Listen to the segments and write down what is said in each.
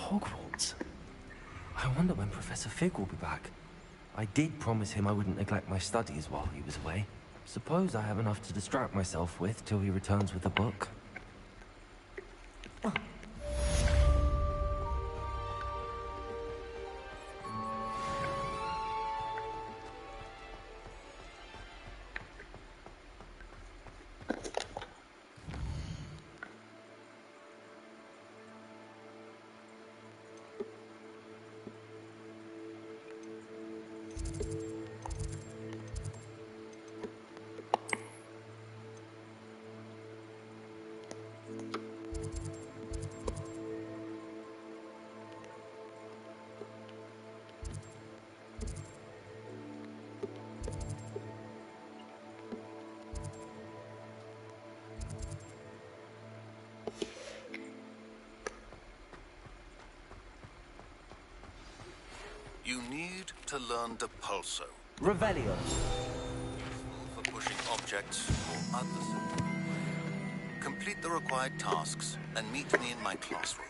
Hogwarts. I wonder when Professor Fig will be back. I did promise him I wouldn't neglect my studies while he was away. Suppose I have enough to distract myself with till he returns with a book. You need to learn Depulso. Revelio. Useful for pushing objects or others. Complete the required tasks and meet me in my classroom.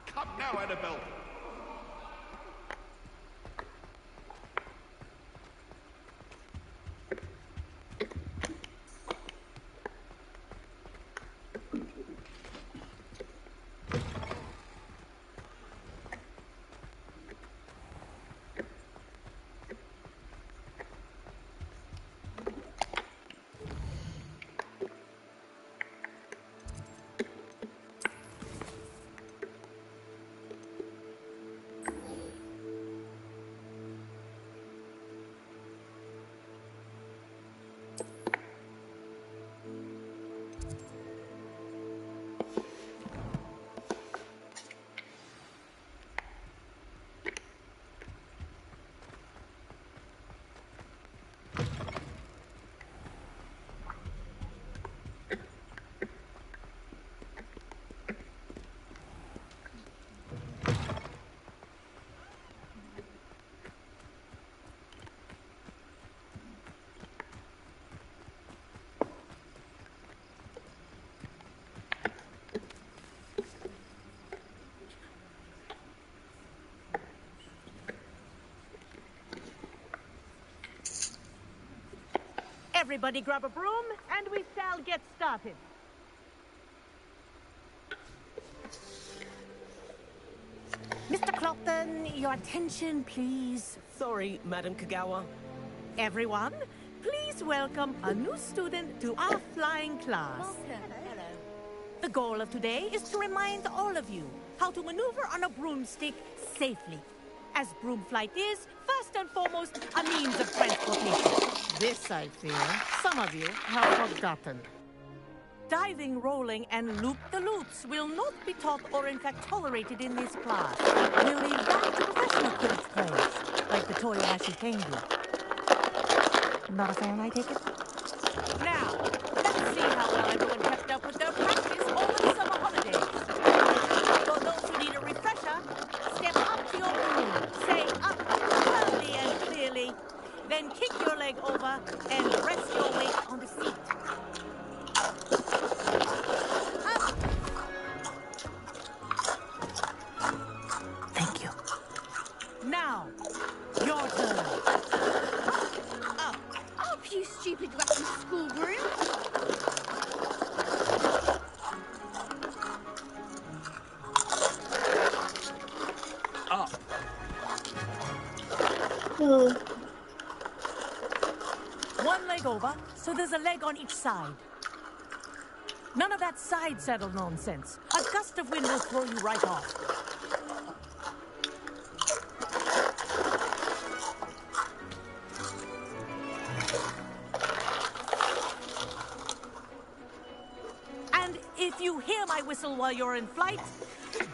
Come now, Annabelle. Everybody grab a broom, and we shall get started. Mr. Clopton, your attention, please. Sorry, Madam Kagawa. Everyone, please welcome a new student to our flying class. Hello. The goal of today is to remind all of you how to maneuver on a broomstick safely. As broom flight is, first and foremost, a means of transportation. This, I fear, some of you have forgotten. Diving, rolling, and loop-the-loops will not be taught or in fact tolerated in this class. We'll leave that to professional Quidditch players, like the Toyohashi Tengu. Not a fan, I take it? Now, let's see how well everyone kept up with their practice over the summer holidays. For those who need a refresher, step up to your broom, say up loudly and clearly, then kick your leg over and rest your weight on the seat. Thank you. Now, your turn. Up, you stupid rusty schoolroom. Up. One leg over, so there's a leg on each side. None of that side saddle nonsense. A gust of wind will throw you right off. And if you hear my whistle while you're in flight,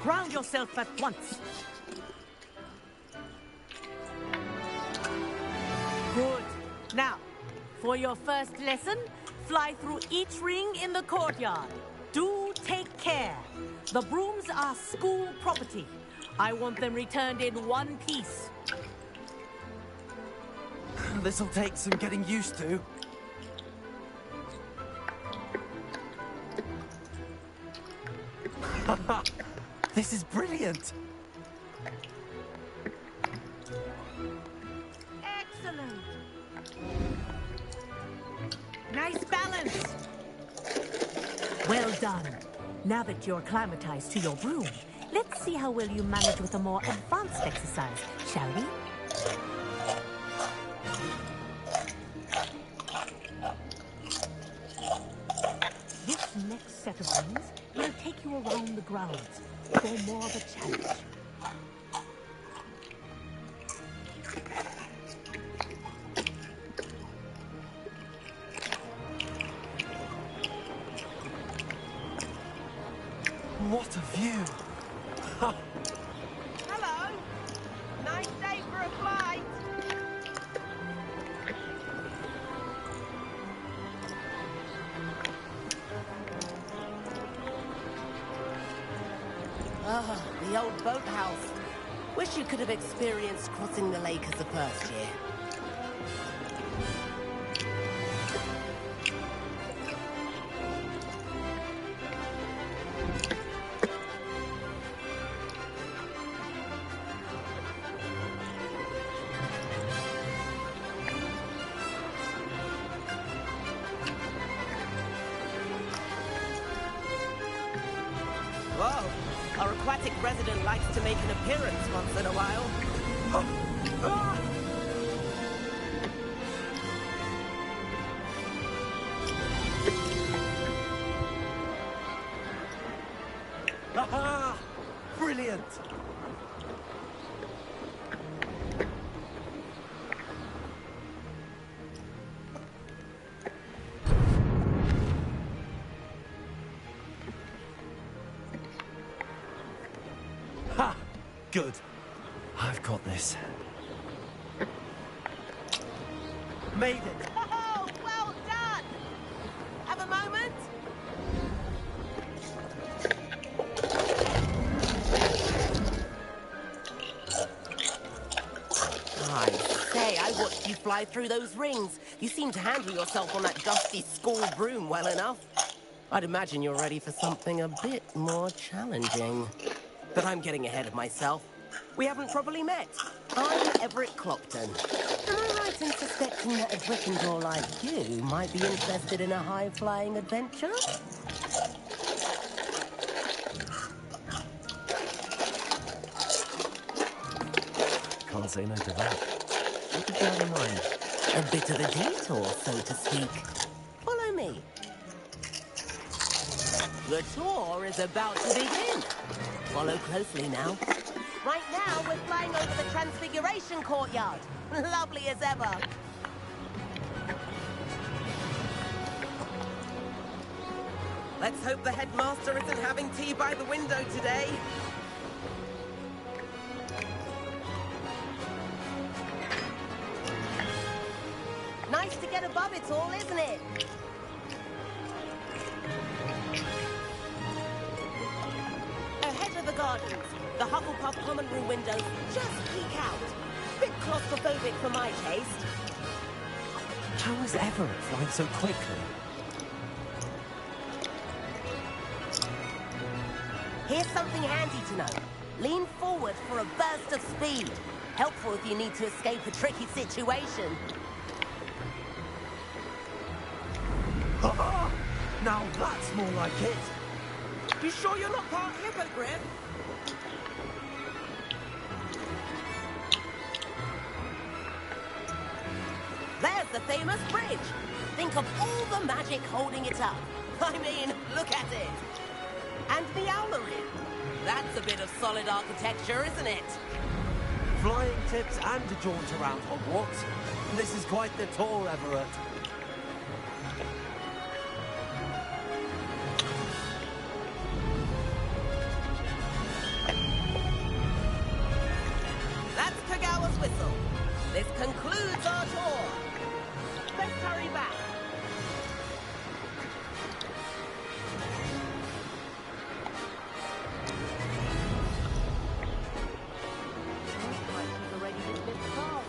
ground yourself at once. Good. Now, for your first lesson, fly through each ring in the courtyard. Do take care. The brooms are school property. I want them returned in one piece. This'll take some getting used to. This is brilliant! Excellent. Nice balance. Well done. Now that you're acclimatized to your broom, let's see how well you manage with a more advanced exercise, shall we? This next set of rings will take you around the grounds for more of a challenge. What a view! Hello. Nice day for a flight. Ah, the old boathouse. Wish you could have experienced crossing the lake as a first year. Whoa, our aquatic resident likes to make an appearance once in a while. Aha! Brilliant! Ha! Good. I've got this. Made it! Oh, well done! Have a moment? I say, I watched you fly through those rings. You seem to handle yourself on that dusty school broom well enough. I'd imagine you're ready for something a bit more challenging. But I'm getting ahead of myself. We haven't properly met. I'm Everett Clopton. Am I right in suspecting that a Gryffindor like you might be interested in a high-flying adventure? Can't say no to that. What did you have in mind? A bit of a detour, so to speak. Follow me. The tour is about to begin. Follow closely now. Right now, we're flying over the Transfiguration Courtyard. Lovely as ever. Let's hope the headmaster isn't having tea by the window today. Nice to get above it all, isn't it? Ahead of the gardens, the Hufflepuff common room windows just peek out. Bit claustrophobic for my taste. How was Everett flying so quickly? Here's something handy to know. Lean forward for a burst of speed. Helpful if you need to escape a tricky situation. Now that's more like it! You sure you're not part hippogriff? There's the famous bridge. Think of all the magic holding it up. I mean, look at it. And the owlery. That's a bit of solid architecture, isn't it? Flying tips and a jaunt around Hogwarts. This is quite the tour, Everett. That's Kagawa's whistle. This concludes our tour. Let's hurry back. Looks like we've already hit this path.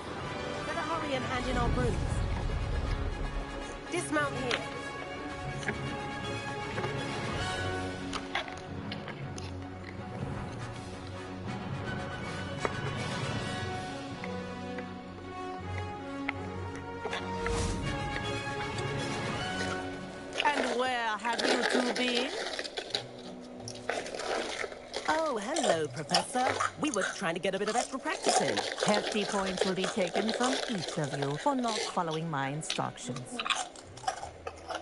Better hurry and hand in our brooms. Dismount here. have you two been? Oh, hello, Professor. We were trying to get a bit of extra practice in. Hefty points will be taken from each of you for not following my instructions.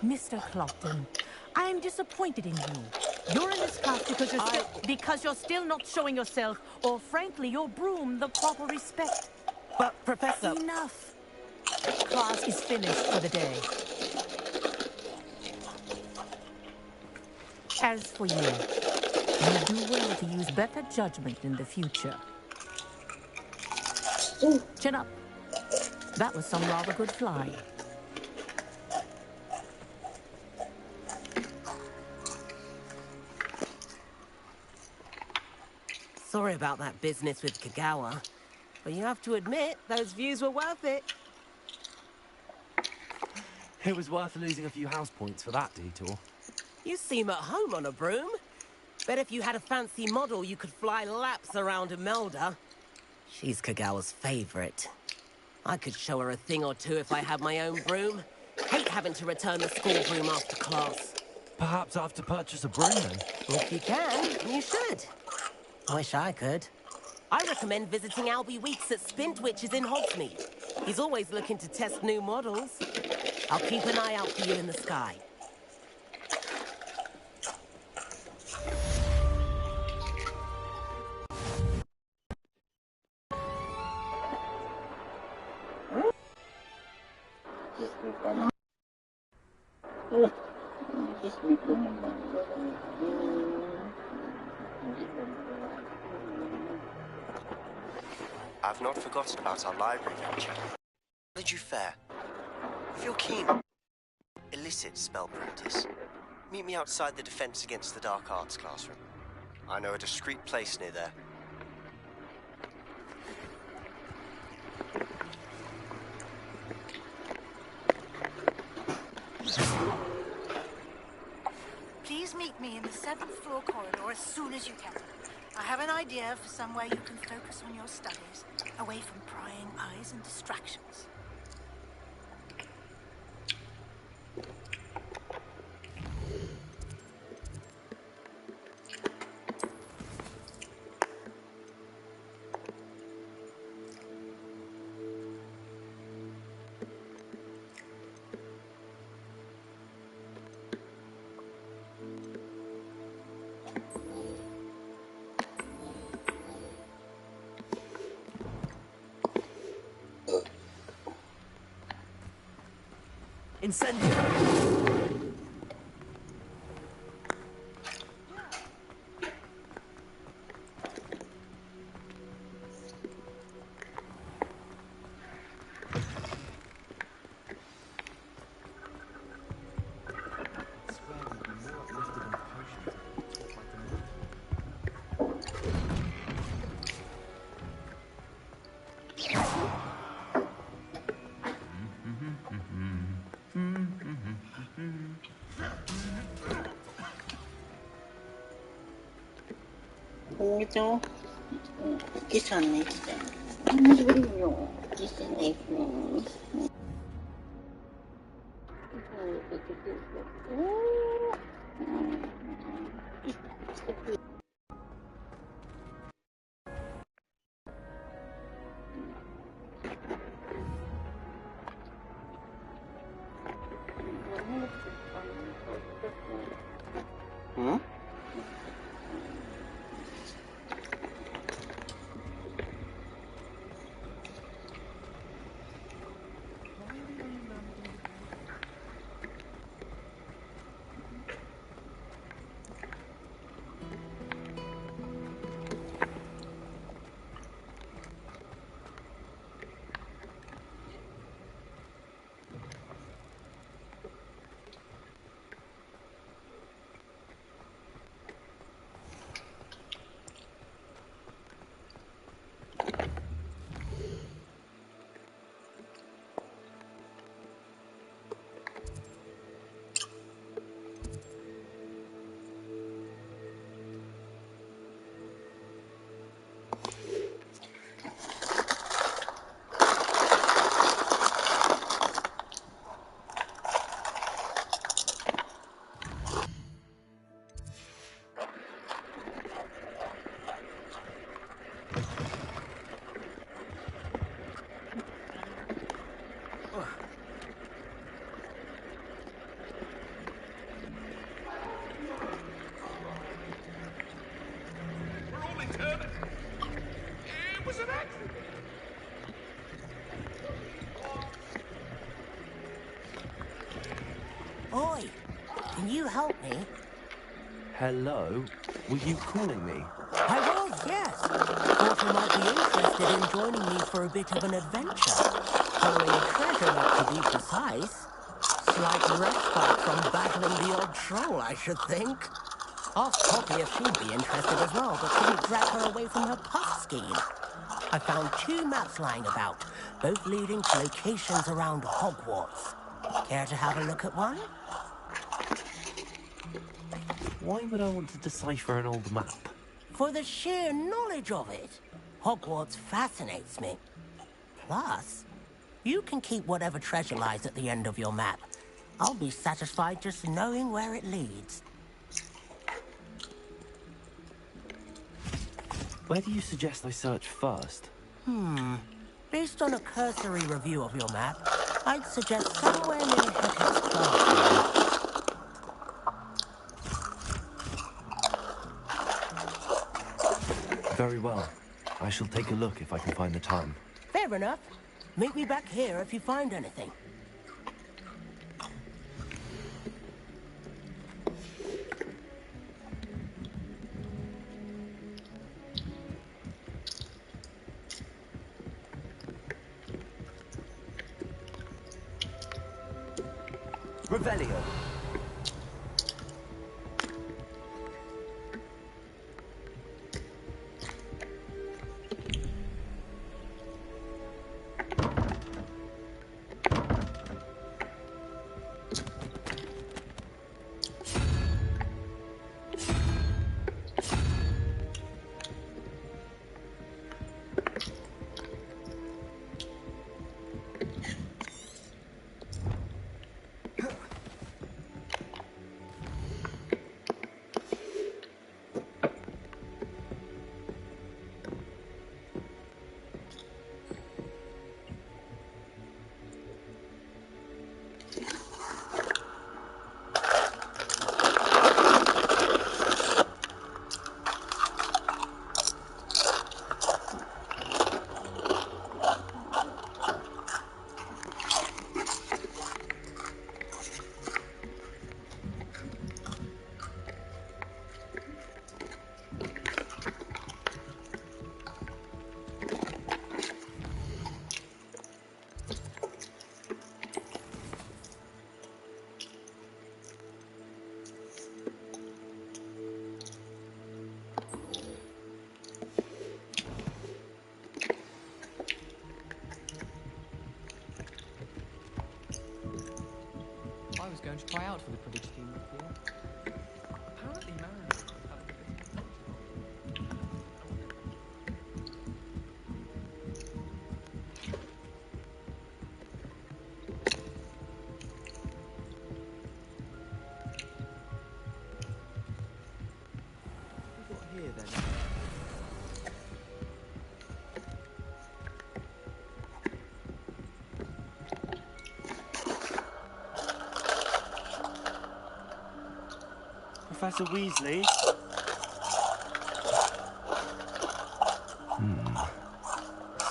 Mr. Clopton, I'm disappointed in you. You're in this class because you're still not showing yourself, or frankly, your broom the proper respect. But, Professor... Enough. Class is finished for the day. As for you, you do well to use better judgment in the future. Chin up. That was some rather good flying. Sorry about that business with Kagawa, but you have to admit, those views were worth it. It was worth losing a few house points for that detour. You seem at home on a broom. Bet if you had a fancy model, you could fly laps around Imelda. She's Kagawa's favorite. I could show her a thing or two if I had my own broom. Hate having to return the school broom after class. Perhaps I have to purchase a broom then. If you can, you should. Wish I could. I recommend visiting Albie Weeks at Spintwitches in Hogsmeade. He's always looking to test new models. I'll keep an eye out for you in the sky. I've not forgotten about our library venture. How did you fare? If you're keen, illicit spell practice, meet me outside the Defense Against the Dark Arts classroom. I know a discreet place near there. Please meet me in the 7th floor corridor as soon as you can. I have an idea for somewhere you can focus on your studies, away from prying eyes and distractions. Incendio! 공유죠. 기사 안 내주세요. 그리고요. 기사 내고. 응? It was an accident. Oi! Can you help me? Hello? Were you calling me? I was, yes. Thought you might be interested in joining me for a bit of an adventure. Following a treasure map, to be precise. Slight respite from battling the odd troll, I should think. Asked Poppy if she'd be interested as well, but couldn't drag her away from her puff scheme. I found 2 maps lying about, both leading to locations around Hogwarts. Care to have a look at one? Why would I want to decipher an old map? For the sheer knowledge of it. Hogwarts fascinates me. Plus, you can keep whatever treasure lies at the end of your map. I'll be satisfied just knowing where it leads. Where do you suggest I search first? Based on a cursory review of your map, I'd suggest somewhere near Hecat's classroom. Very well. I shall take a look if I can find the time. Fair enough. Meet me back here if you find anything. Revelio. I was going to try out for the Quidditch team this year. Apparently Mariner is having a bit of a function. What have we got here then? Professor Weasley?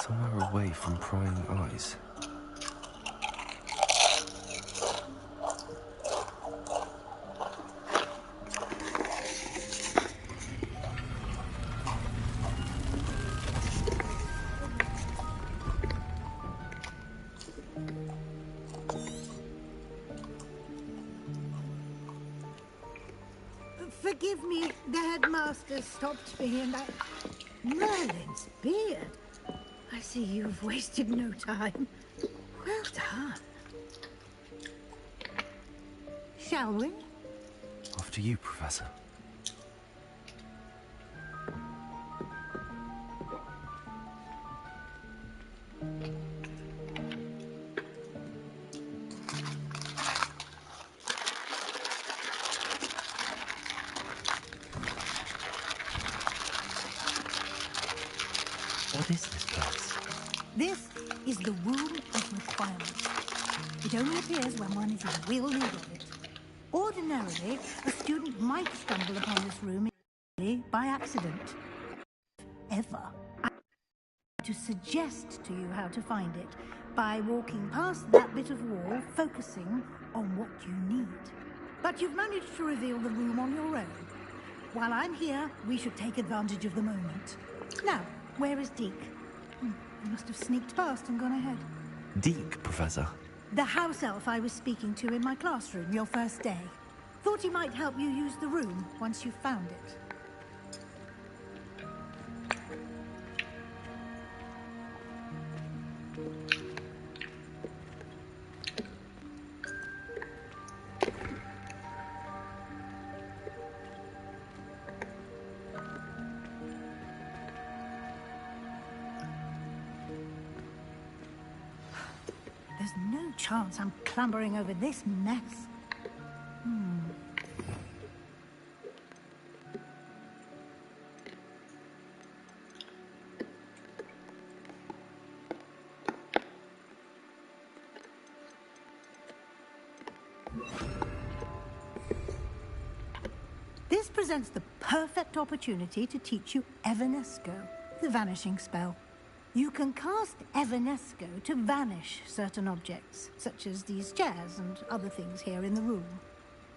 Somewhere away from prying eyes. Forgive me, the headmaster stopped me and I... Merlin's beard. I see you've wasted no time. Well done. Shall we? After you, Professor. What is this place? This is the Room of Requirements. It only appears when one is in real need of it. Ordinarily, a student might stumble upon this room by accident. Ever. to suggest to you how to find it by walking past that bit of wall, focusing on what you need. But you've managed to reveal the room on your own. While I'm here, we should take advantage of the moment. Now, where is Deke? He must have sneaked past and gone ahead. Deke, Professor? The house elf I was speaking to in my classroom your first day. Thought he might help you use the room once you've found it. There's no chance I'm clambering over this mess. This presents the perfect opportunity to teach you Evanesco, the vanishing spell. You can cast Evanesco to vanish certain objects, such as these chairs and other things here in the room.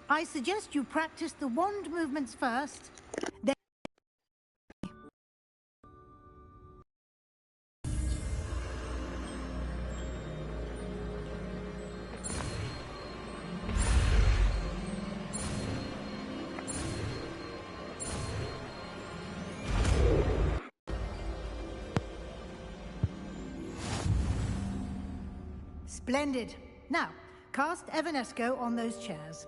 I suggest you practice the wand movements first, then... Splendid. Now, cast Evanesco on those chairs.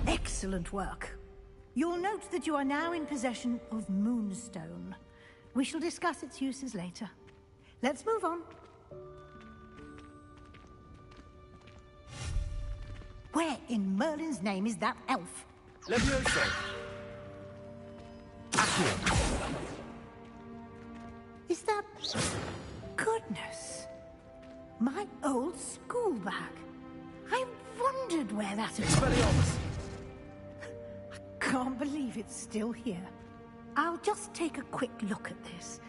Excellent work. You'll note that you are now in possession of Moonstone. We shall discuss its uses later. Let's move on. Where in Merlin's name is that elf? Levioso! Accio! Is that... Goodness. My old school bag. I wondered where that had gone. Expelliarmus! I can't believe it's still here. I'll just take a quick look at this.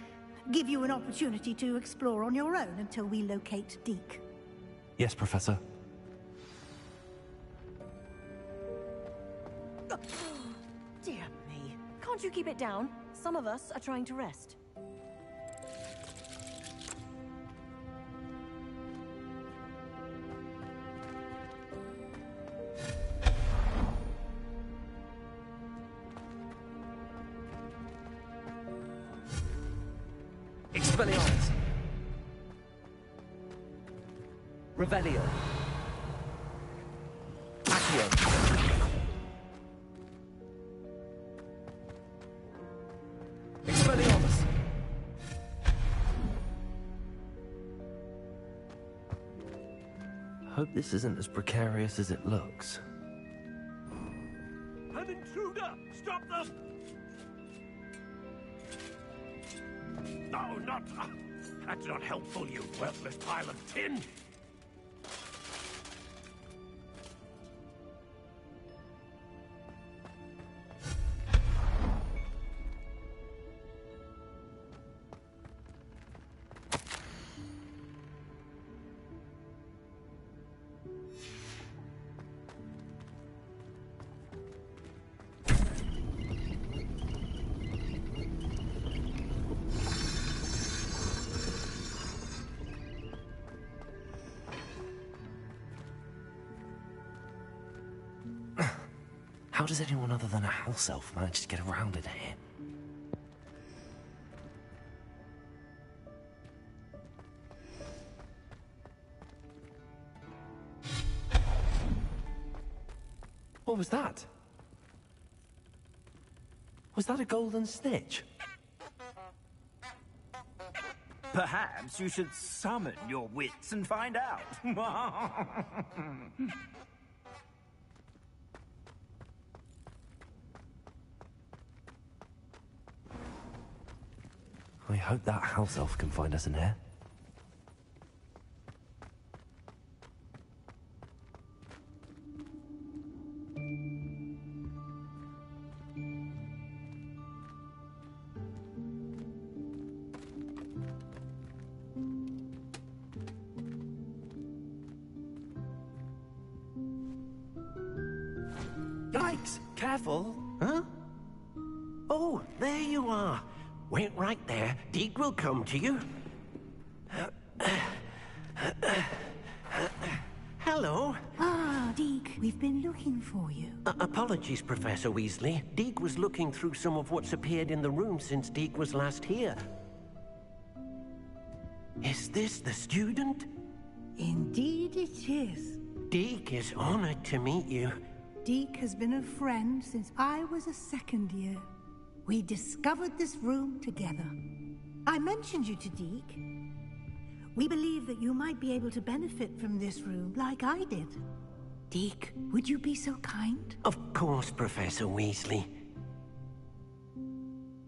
Give you an opportunity to explore on your own until we locate Deke. Yes, Professor. Dear me. Can't you keep it down? Some of us are trying to rest. Expelliarmus! Revelio! Accio! Expelliarmus! Hope this isn't as precarious as it looks. An intruder! Stop them! No, not... that's not helpful, you worthless pile of tin! How does anyone other than a house elf manage to get around in here? What was that? Was that a golden snitch? Perhaps you should summon your wits and find out. I hope that house elf can find us in here. Yikes! Careful! Huh? Oh, there you are. Wait right there. Deke will come to you. Hello. Ah, Deke, we've been looking for you. Apologies, Professor Weasley. Deke was looking through some of what's appeared in the room since Deke was last here. Is this the student? Indeed it is. Deke is honored to meet you. Deke has been a friend since I was a second year. We discovered this room together. I mentioned you to Deke. We believe that you might be able to benefit from this room like I did. Deke, would you be so kind? Of course, Professor Weasley.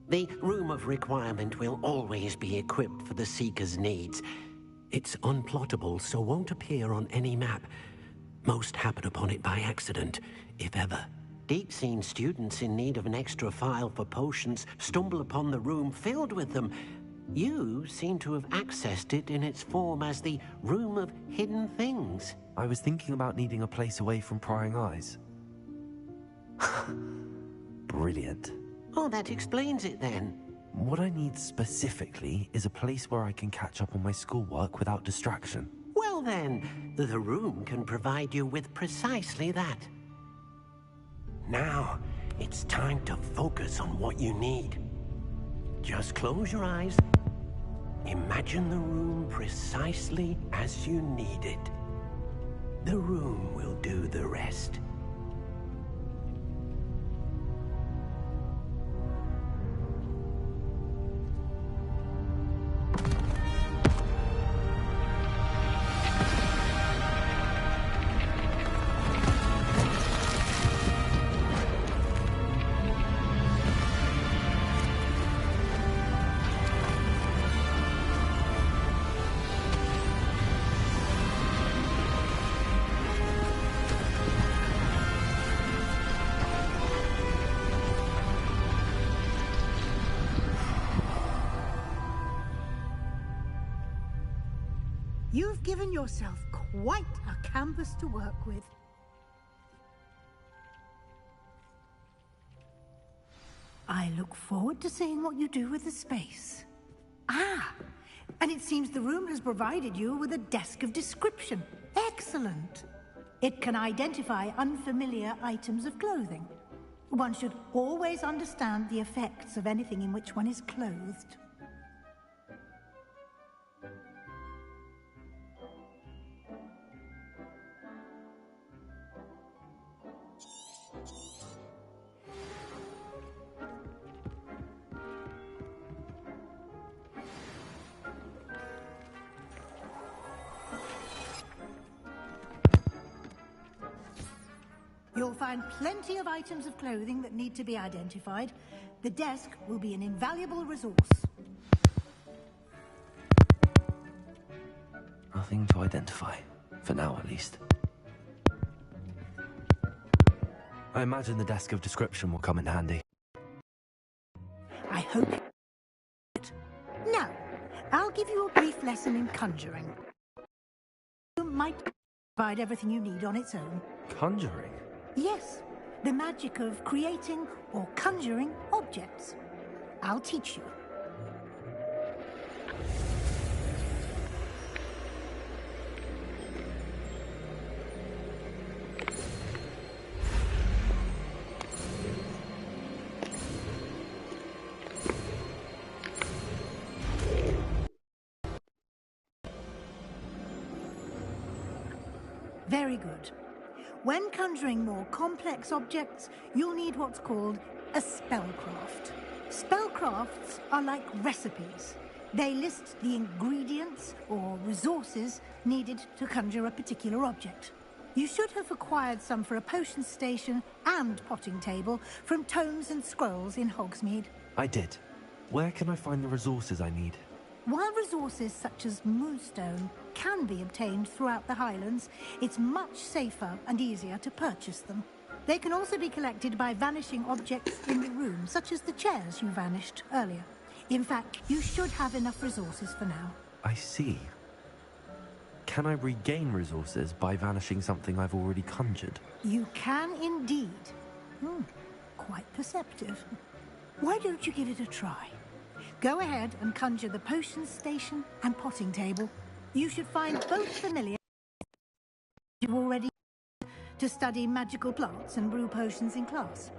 The Room of Requirement will always be equipped for the Seeker's needs. It's unplottable, so won't appear on any map. Most happen upon it by accident, if ever. Deke's seen students in need of an extra file for potions stumble upon the room filled with them. You seem to have accessed it in its form as the Room of Hidden Things. I was thinking about needing a place away from prying eyes. Brilliant. Oh, that explains it then. What I need specifically is a place where I can catch up on my schoolwork without distraction. Well then, the room can provide you with precisely that. Now, it's time to focus on what you need. Just close your eyes. Imagine the room precisely as you need it. The room will do the rest. You've given yourself quite a canvas to work with. I look forward to seeing what you do with the space. Ah, and it seems the room has provided you with a desk of description. Excellent. It can identify unfamiliar items of clothing. One should always understand the effects of anything in which one is clothed. You'll find plenty of items of clothing that need to be identified. The desk will be an invaluable resource. Nothing to identify, for now at least. I imagine the desk of description will come in handy. I hope. Now, I'll give you a brief lesson in conjuring. You might provide everything you need on its own. Conjuring? Yes, the magic of creating or conjuring objects. I'll teach you. Very good. When conjuring more complex objects, you'll need what's called a spellcraft. Spellcrafts are like recipes. They list the ingredients or resources needed to conjure a particular object. You should have acquired some for a potion station and potting table from tomes and scrolls in Hogsmeade. I did. Where can I find the resources I need? While resources such as moonstone can be obtained throughout the Highlands, it's much safer and easier to purchase them. They can also be collected by vanishing objects in the room, such as the chairs you vanished earlier. In fact, you should have enough resources for now. I see. Can I regain resources by vanishing something I've already conjured? You can indeed. Quite perceptive. Why don't you give it a try? Go ahead and conjure the potions station and potting table. You should find both familiar. You've already to study magical plants and brew potions in class.